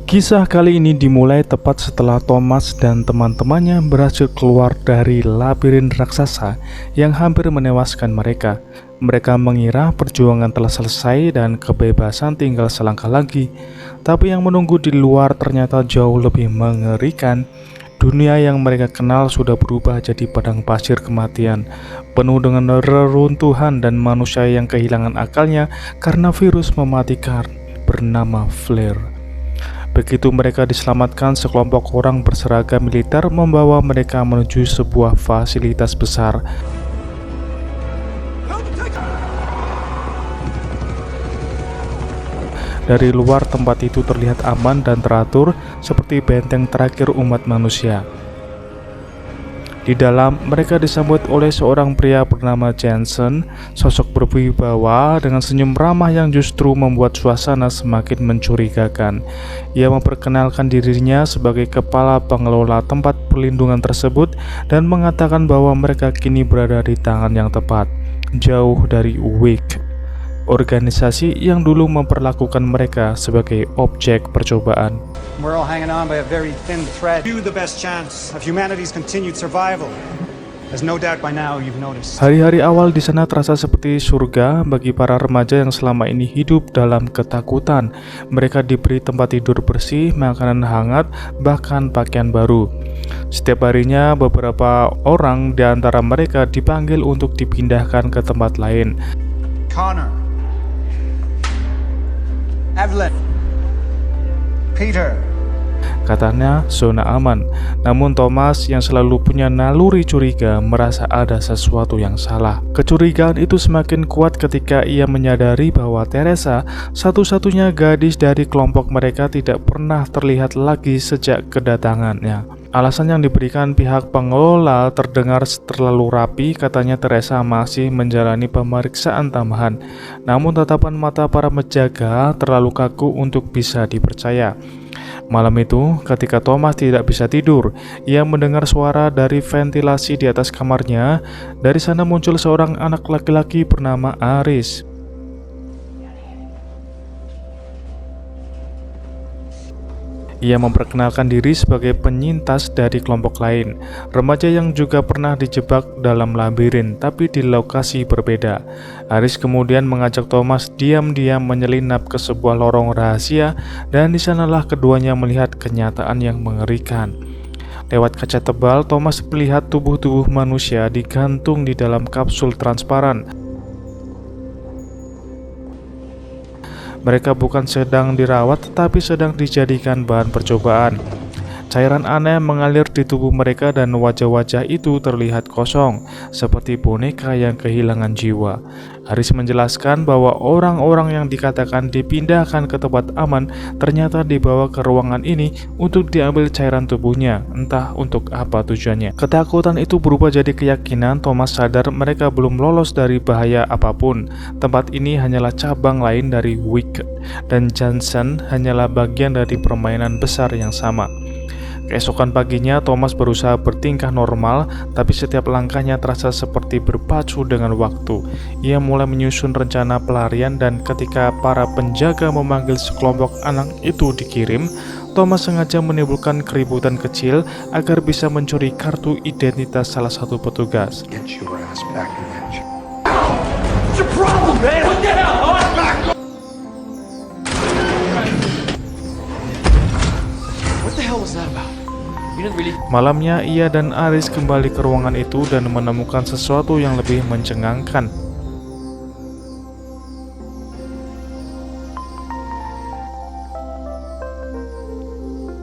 Kisah kali ini dimulai tepat setelah Thomas dan teman-temannya berhasil keluar dari labirin raksasa yang hampir menewaskan mereka. Mereka mengira perjuangan telah selesai dan kebebasan tinggal selangkah lagi. Tapi yang menunggu di luar ternyata jauh lebih mengerikan. Dunia yang mereka kenal sudah berubah jadi padang pasir kematian, penuh dengan reruntuhan dan manusia yang kehilangan akalnya karena virus mematikan bernama Flare. Begitu mereka diselamatkan, sekelompok orang berseragam militer membawa mereka menuju sebuah fasilitas besar. Dari luar, tempat itu terlihat aman dan teratur seperti benteng terakhir umat manusia. Di dalam, mereka disambut oleh seorang pria bernama Jensen, sosok berwibawa dengan senyum ramah yang justru membuat suasana semakin mencurigakan. Ia memperkenalkan dirinya sebagai kepala pengelola tempat perlindungan tersebut dan mengatakan bahwa mereka kini berada di tangan yang tepat, jauh dari Wake, organisasi yang dulu memperlakukan mereka sebagai objek percobaan. We're all hanging on by a very thin thread. You the best chance of humanity's continued survival. As no doubt by now you've noticed. Hari-hari awal di sana terasa seperti surga bagi para remaja yang selama ini hidup dalam ketakutan. Mereka diberi tempat tidur bersih, makanan hangat, bahkan pakaian baru. Setiap harinya beberapa orang di antara mereka dipanggil untuk dipindahkan ke tempat lain. Connor, Evelyn, Peter. Katanya zona aman. Namun Thomas yang selalu punya naluri curiga merasa ada sesuatu yang salah. Kecurigaan itu semakin kuat ketika ia menyadari bahwa Teresa, satu-satunya gadis dari kelompok mereka, tidak pernah terlihat lagi sejak kedatangannya. Alasan yang diberikan pihak pengelola terdengar terlalu rapi. Katanya Teresa masih menjalani pemeriksaan tambahan. Namun tatapan mata para penjaga terlalu kaku untuk bisa dipercaya. Malam itu, ketika Thomas tidak bisa tidur, ia mendengar suara dari ventilasi di atas kamarnya. Dari sana muncul seorang anak laki-laki bernama Aris. Ia memperkenalkan diri sebagai penyintas dari kelompok lain, remaja yang juga pernah dijebak dalam labirin, tapi di lokasi berbeda. Aris kemudian mengajak Thomas diam-diam menyelinap ke sebuah lorong rahasia, dan di sanalah keduanya melihat kenyataan yang mengerikan. Lewat kaca tebal, Thomas melihat tubuh-tubuh manusia digantung di dalam kapsul transparan. Mereka bukan sedang dirawat, tetapi sedang dijadikan bahan percobaan. Cairan aneh mengalir di tubuh mereka dan wajah-wajah itu terlihat kosong, seperti boneka yang kehilangan jiwa. Aris menjelaskan bahwa orang-orang yang dikatakan dipindahkan ke tempat aman ternyata dibawa ke ruangan ini untuk diambil cairan tubuhnya, entah untuk apa tujuannya. Ketakutan itu berubah jadi keyakinan. Thomas sadar mereka belum lolos dari bahaya apapun. Tempat ini hanyalah cabang lain dari Wake, dan Jensen hanyalah bagian dari permainan besar yang sama. Keesokan paginya, Thomas berusaha bertingkah normal, tapi setiap langkahnya terasa seperti berpacu dengan waktu. Ia mulai menyusun rencana pelarian, dan ketika para penjaga memanggil sekelompok anak itu dikirim, Thomas sengaja menimbulkan keributan kecil agar bisa mencuri kartu identitas salah satu petugas. Get your ass back in action. What's your problem, man? What the hell? What the hell was that about? Malamnya, ia dan Aris kembali ke ruangan itu dan menemukan sesuatu yang lebih mencengangkan.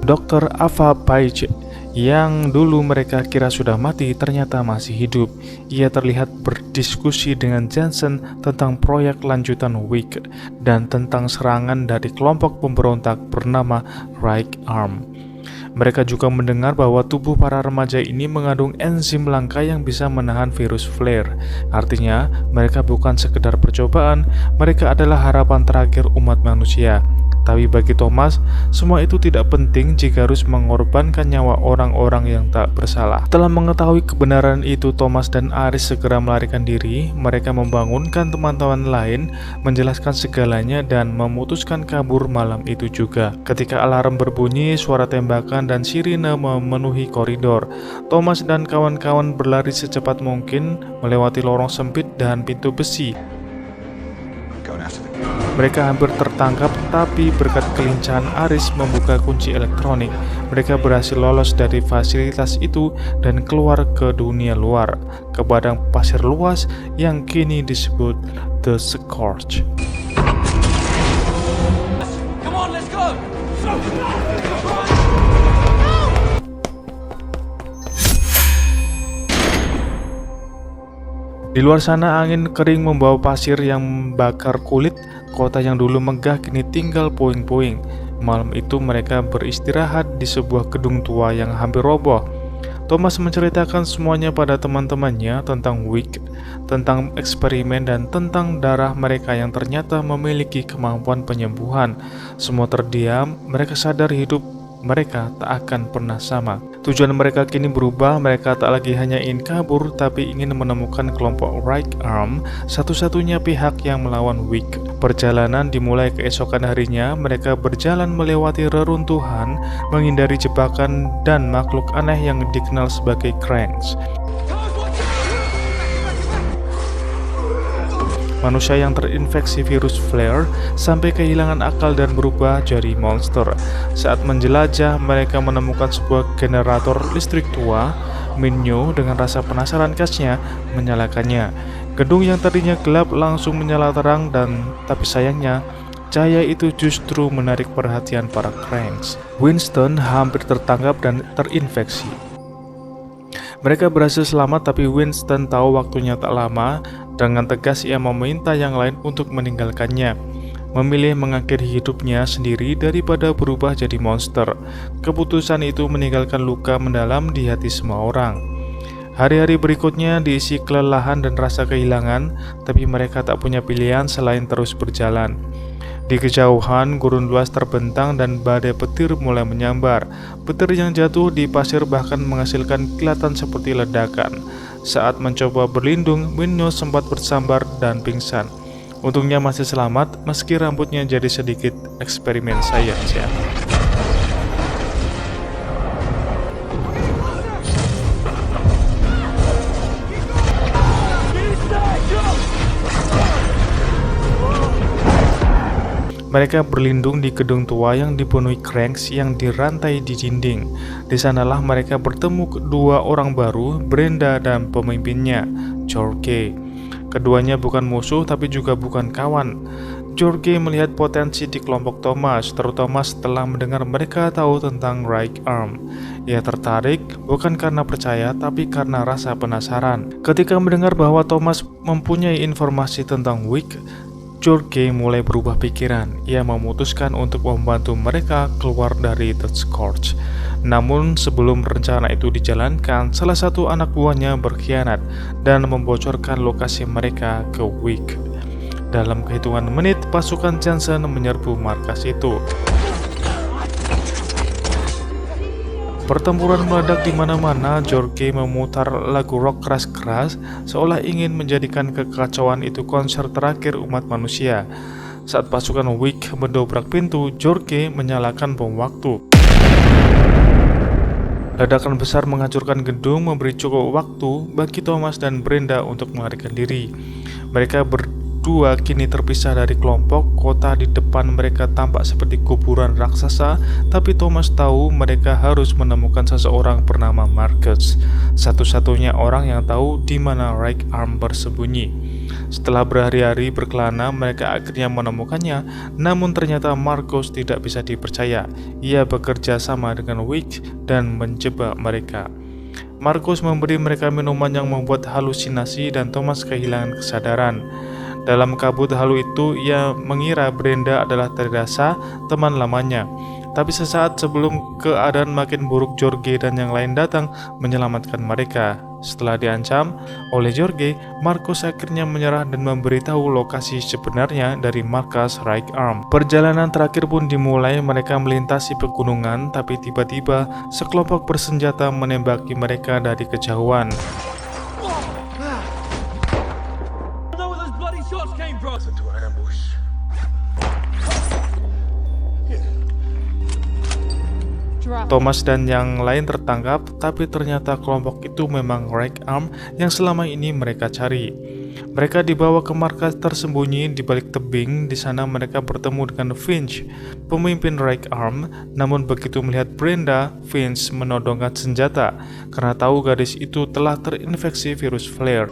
Dr. Ava Page, yang dulu mereka kira sudah mati, ternyata masih hidup. Ia terlihat berdiskusi dengan Jensen tentang proyek lanjutan Wake dan tentang serangan dari kelompok pemberontak bernama Right Arm. Mereka juga mendengar bahwa tubuh para remaja ini mengandung enzim langka yang bisa menahan virus Flare. Artinya, mereka bukan sekedar percobaan, mereka adalah harapan terakhir umat manusia. Tapi bagi Thomas, semua itu tidak penting jika harus mengorbankan nyawa orang-orang yang tak bersalah. Setelah mengetahui kebenaran itu, Thomas dan Aris segera melarikan diri. Mereka membangunkan teman-teman lain, menjelaskan segalanya, dan memutuskan kabur malam itu juga. Ketika alarm berbunyi, suara tembakan dan sirine memenuhi koridor. Thomas dan kawan-kawan berlari secepat mungkin, melewati lorong sempit dan pintu besi. Going after the Mereka hampir tertangkap, tapi berkat kelincahan Aris membuka kunci elektronik, mereka berhasil lolos dari fasilitas itu dan keluar ke dunia luar, ke padang pasir luas yang kini disebut The Scorch. Come on, let's go! Di luar sana angin kering membawa pasir yang membakar kulit. Kota yang dulu megah kini tinggal puing-puing. Malam itu mereka beristirahat di sebuah gedung tua yang hampir roboh. Thomas menceritakan semuanya pada teman-temannya tentang Wick, tentang eksperimen, dan tentang darah mereka yang ternyata memiliki kemampuan penyembuhan. Semua terdiam, mereka sadar hidup mereka tak akan pernah sama. Tujuan mereka kini berubah, mereka tak lagi hanya ingin kabur, tapi ingin menemukan kelompok Right Arm, satu-satunya pihak yang melawan Wick. Perjalanan dimulai keesokan harinya, mereka berjalan melewati reruntuhan, menghindari jebakan dan makhluk aneh yang dikenal sebagai Cranks. Manusia yang terinfeksi virus flare sampai kehilangan akal dan berubah jadi monster. Saat menjelajah, mereka menemukan sebuah generator listrik tua. Minyo dengan rasa penasaran khasnya menyalakannya. Gedung yang tadinya gelap langsung menyala terang, tapi sayangnya cahaya itu justru menarik perhatian para Cranks. Winston hampir tertangkap dan terinfeksi. Mereka berhasil selamat, tapi Winston tahu waktunya tak lama. Dengan tegas ia meminta yang lain untuk meninggalkannya, memilih mengakhiri hidupnya sendiri daripada berubah jadi monster. Keputusan itu meninggalkan luka mendalam di hati semua orang. Hari-hari berikutnya diisi kelelahan dan rasa kehilangan, tapi mereka tak punya pilihan selain terus berjalan. Di kejauhan, gurun luas terbentang dan badai petir mulai menyambar. Petir yang jatuh di pasir bahkan menghasilkan kilatan seperti ledakan. Saat mencoba berlindung, Minyo sempat bersambar dan pingsan. Untungnya masih selamat, meski rambutnya jadi sedikit eksperimen sains ya. Mereka berlindung di gedung tua yang dipenuhi Cranks yang dirantai di dinding. Di sanalah mereka bertemu kedua orang baru, Brenda dan pemimpinnya, George. Keduanya bukan musuh tapi juga bukan kawan. George melihat potensi di kelompok Thomas, terutama setelah mendengar mereka tahu tentang Right Arm. Ia tertarik bukan karena percaya tapi karena rasa penasaran. Ketika mendengar bahwa Thomas mempunyai informasi tentang Wick, George mulai berubah pikiran. Ia memutuskan untuk membantu mereka keluar dari The Scorch. Namun sebelum rencana itu dijalankan, salah satu anak buahnya berkhianat dan membocorkan lokasi mereka ke Wick. Dalam kehitungan menit, pasukan Jensen menyerbu markas itu. Pertempuran meledak di mana-mana. George memutar lagu rock keras-keras, seolah ingin menjadikan kekacauan itu konser terakhir umat manusia. Saat pasukan Wick mendobrak pintu, George menyalakan bom waktu. Ledakan besar menghancurkan gedung, memberi cukup waktu bagi Thomas dan Brenda untuk melarikan diri. Mereka berdua kini terpisah dari kelompok. Kota di depan mereka tampak seperti kuburan raksasa, tapi Thomas tahu mereka harus menemukan seseorang bernama Marcus, satu-satunya orang yang tahu di mana Right Arm bersembunyi. Setelah berhari-hari berkelana, mereka akhirnya menemukannya, namun ternyata Marcus tidak bisa dipercaya. Ia bekerja sama dengan Wick dan menjebak mereka. Marcus memberi mereka minuman yang membuat halusinasi dan Thomas kehilangan kesadaran. Dalam kabut halu itu, ia mengira Brenda adalah Teresa, teman lamanya. Tapi sesaat sebelum keadaan makin buruk, Jorge dan yang lain datang menyelamatkan mereka. Setelah diancam oleh Jorge, Marcos akhirnya menyerah dan memberitahu lokasi sebenarnya dari markas Right Arm. Perjalanan terakhir pun dimulai. Mereka melintasi pegunungan, tapi tiba-tiba sekelompok bersenjata menembaki mereka dari kejauhan. Know where those bloody shots came from. Into an ambush. Thomas dan yang lain tertangkap, tapi ternyata kelompok itu memang Right Arm yang selama ini mereka cari. Mereka dibawa ke markas tersembunyi di balik tebing. Di sana mereka bertemu dengan Finch, pemimpin Right Arm. Namun begitu melihat Brenda, Finch menodongkan senjata karena tahu gadis itu telah terinfeksi virus flare.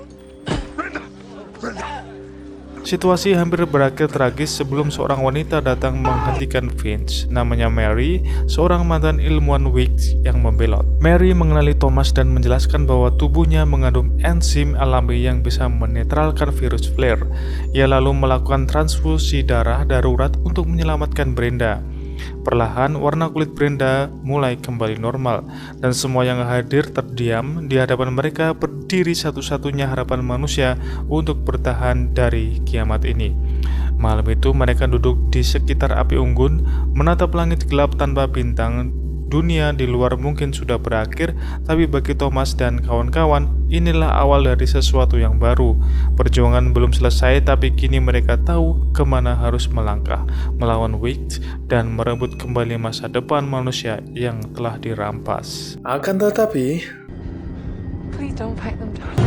Situasi hampir berakhir tragis sebelum seorang wanita datang menghentikan Finch. Namanya Mary, seorang mantan ilmuwan Wicks yang membelot. Mary mengenali Thomas dan menjelaskan bahwa tubuhnya mengandung enzim alami yang bisa menetralkan virus flare. Ia lalu melakukan transfusi darah darurat untuk menyelamatkan Brenda. Perlahan warna kulit Brenda mulai kembali normal, dan semua yang hadir terdiam. Di hadapan mereka berdiri satu-satunya harapan manusia untuk bertahan dari kiamat ini. Malam itu mereka duduk di sekitar api unggun, menatap langit gelap tanpa bintang. Dunia di luar mungkin sudah berakhir, tapi bagi Thomas dan kawan-kawan, inilah awal dari sesuatu yang baru. Perjuangan belum selesai, tapi kini mereka tahu kemana harus melangkah, melawan Wicks dan merebut kembali masa depan manusia yang telah dirampas. Akan tetapi, Please don't fight them down.